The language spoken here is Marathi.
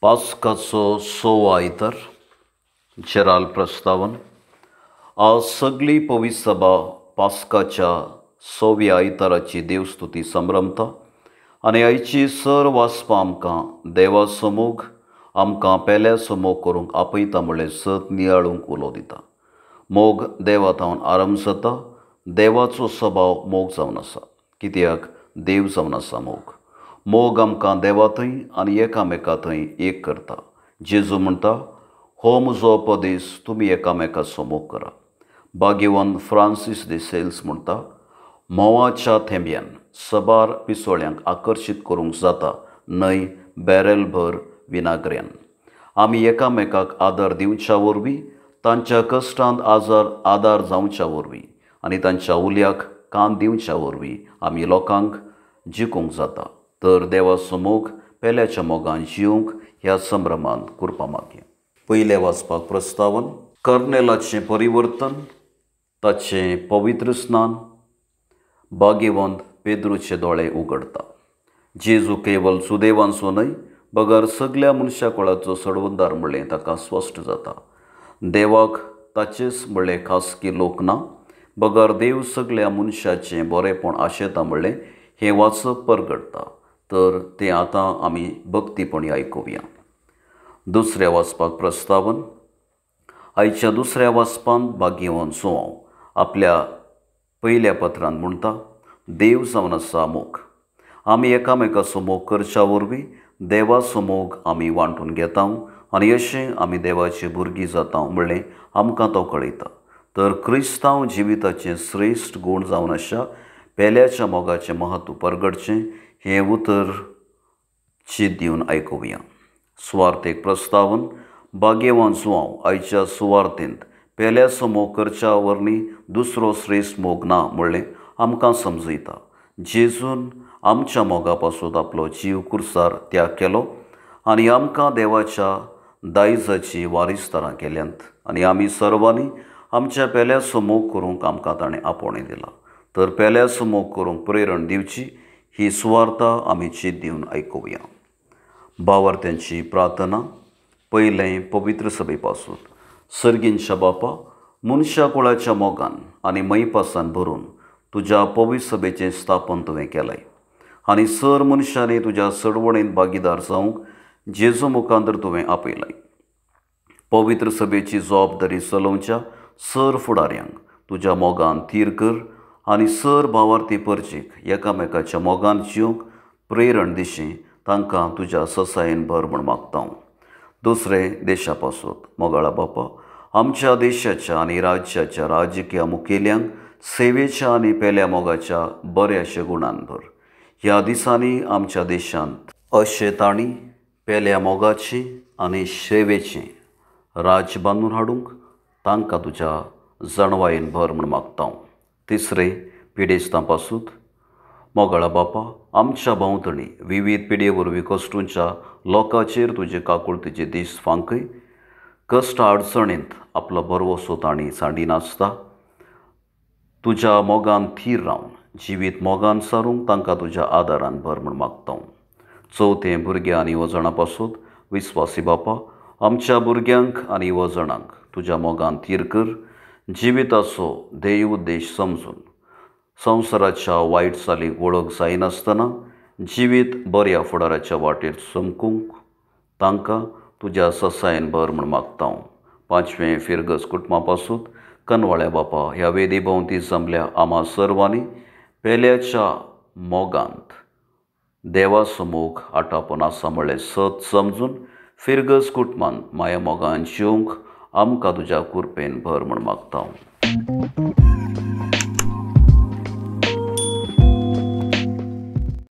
पास्काचो सोवा आयतार जेराल प्रस्तावन आज सगळी पवित्र सभा पास्काच्या सोव्या आयताराची देवस्तुती संभ्रमता आनी आयची सर वाचपां आमकां देवा समोग आमकां पेल्या समोग करूंक आपयता म्हणलें सत नियाळूंक उलो दिता. मोग देवातावन आरंभ जाता. देवाचो स्वभाव मोग जावन आसा, कित्याक देव जावन आसा मोग. मोग आमकां देवा थंय आनी एकामेका थंय एक करता. जेजू म्हणटा, हो म्हजो उपदेश तुमी एकामेकाचो मोग करा. भाग्यवंत फ्रांसीस de सेल्स म्हणटा, म्होवाच्या थेंब्यान सबार पिसोळ्यांक आकर्शीत करूंक जाता न्हय बॅरलभर विनाग्र्यान. आमी एकामेकाक आदार दिवच्या वरवीं, तांच्या कश्टांत आदार जावच्या वरवीं आनी तांच्या उल्याक कान दिवच्या वरवीं आमी लोकांक जिखूंक जाता. तर देवाचो मोग पेल्याच्या मोगान जिवंक ह्या संभ्रमांत करपा मागया. पयलें वाचपाक प्रस्तावन कर्नेलाचें परिवर्तन, ताचें पवित्र स्नान, भाग्यवंत पेद्रूचे दोळे उगडटा. जेजू केवल सुदैवांचो न्हय बगर सगळ्या मनशा कुळाचो सडवंदार म्हणलें ताका स्पश्ट जाता. देवाक ताचेच म्हणलें खासगी लोक ना, बगर देव सगळ्या मनशाचें बरेंपण आशेता म्हणलें हें वाचप परगडटा. तर तें आतां आमी भक्तीपणी आयकुया. दुसऱ्या वाचपाक प्रस्तावन आयच्या दुसऱ्या वाचपांत भाग्यवंत सुवाव आपल्या पयल्या पत्रांत म्हणटा, देव जावन आसा मोग. आमी एकामेकाचो मोग करच्या वरवीं देवाचो मोग आमी वांटून घेता आनी अशें आमी देवाची भुरगीं जाता म्हणलें आमकां तो कळयता. तर क्रिस्तांव जिविताचें श्रेश्ठ गूण जावन आसा पेल्याच्या मोगाचें महत्व परगडचें हें उतर चीत दिवन आयकुया. सुवार्थेक प्रस्तावन भाग्यवान सुवाव आयच्या सुवार्थेंत पेल्याचो मोग करच्या वरवीं दुसरो श्रेश्ठ मोग ना म्हणलें आमकां समजयता. जेजून आमच्या मोगा पासून आपलो जीव कुर्सार त्याग केलो आनी आमकां देवाच्या दायजाची वारिसदारां केल्यांत आनी आमी सर्वांनी आमच्या पेल्याचो मोग करूंक आमकां ताणें आपोवणें दिलां. तर पेल्याचो मोग करूंक प्रेरण दिवची ही सुवार्ता आमी चीत दिवन आयकुया. भावार्थ्यांची प्रार्थना. पयलें पवित्र सभे पासून सर्गींच्या बापा, मनशा कुळाच्या मोगान आनी मैपासान भरून तुज्या पवित्र सभेचें स्थापन तुवें केलें आनी सर मनशांनी तुज्या चडवणेंत भागीदार जावंक जेजू मुखांतर तुवें आपयलें. पवित्र सभेची जबाबदारी चलोवच्या सर फुडाऱ्यांक तुज्या मोगान थीर कर आनी सर भावार्थी परचेक एकामेकाच्या मोगान जिवंक प्रेरण दिशी तांकां तुज्या ससायेन भर म्हूण मागता. दुसरे देशा पासून मोगाळा बापा, आमच्या देशाच्या आनी राज्याच्या राजकीय मुखेल्यांक सेवेच्या आनी पेल्या मोगाच्या बऱ्याशा गुणान भर. ह्या दिसांनी आमच्या देशांत अशें तांणी पेल्या मोगाची आनी सेवेचें राज बांदून हाडूंक तांकां तुज्या जणवायेन भर म्हूण मागता. तिसरे पिडेस्तां पासून मोगाळा बापा, आमच्या भोंवतणी विविध पिडये वरवीं कश्टूंच्या लोकांचेर तुजे काकुळतेचे दीस फांकय. कश्ट अडचणेंत आपलो बरवसो तांणी सांडी नासता. तुज्या मोगान थीर रावन जिवीत मोगान सारूंक तांकां तुज्या आदारान भर म्हूण मागता. चवथें भुरग्यां आनी वजणां पासून विस्वासी बापा, आमच्या भुरग्यांक आनी यवजणांक तुज्या मोगान थीर कर. जिविताचो ध्येय उद्देश समजून संवसाराच्या वायट चालीक वळख जायनासतना जिवीत बऱ्या फुडाराच्या वाटेर चमकूंक तांकां तुज्या ससायेन भर म्हूण मागता. पांचवें फिरगस कुटुंबा पासून कनवाळ्या बापा, ह्या वेदी भोंवती जमल्या आम्हा सर्वांनी पेल्याच्या मोगांत देवाचो मोग आटापण आसा म्हणलें सत समजून फिरगस कुटुंबांत माया मोगान जिवंक आमकां तुज्या कृपेन भर म्हूण मागता.